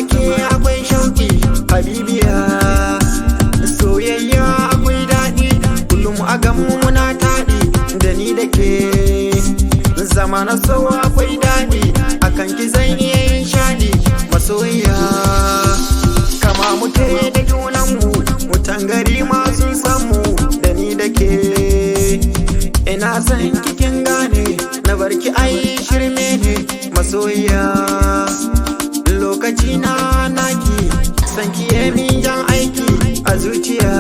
da ke akwai shauki habibiya, soyayya akwai daɗi kullum a gamu muna taɗi da ni da ke. Zama na so akwai daɗi akan ki zan iya yin shaɗi masoyiya. Kama muke da junanmu mutan gari ma sun samu da ni da ke. Ina san kikin gane na barki ai shirme ne masoyiya. Lokaci na naki san kiye min jan aiki a zuciya.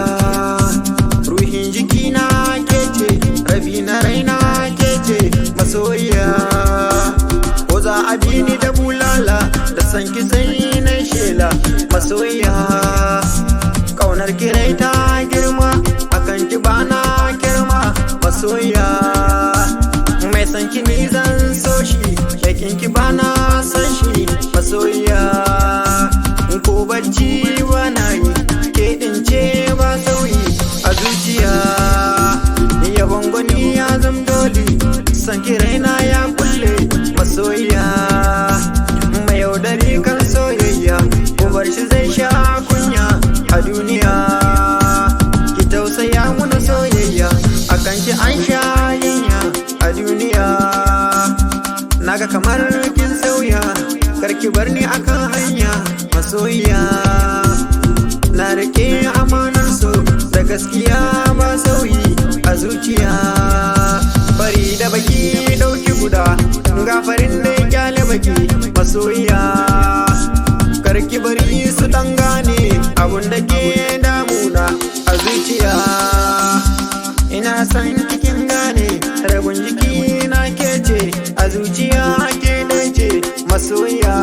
Ruhin jiki na kece rabi na raina kece masoyiya. Ko za a bi ni da bulala da san ki sai na shela masoyiya. Kaunar kirai ta girma akan ki bana girma masoyiya. Mai san ki ni zan so shi yakin ki bana san shi masoyiya. Ko bacci bana yi ke din ce ba sauyi a zuciya. Yabon gwani ya zam dole san ki raina ya kulle masoyiya. Mai yaudari kan soyayya ko bar shi zai sha kunya a duniya. Ki tausaya muna soyayya akan ki an sha yinya a duniya. Naga kamar kin sauya karki bar ni akan hanya masoyiya. Na rike amanar so da gaskiya ba sauyi a zuciya. Bari da baki dauki guda gafarin da ya kyale baki masoyiya. Karki bari su dan gane abun da ke damuna a zuciya. Ina san kikin gane rabin jiki na kece a zuciya ke dace masoyiya.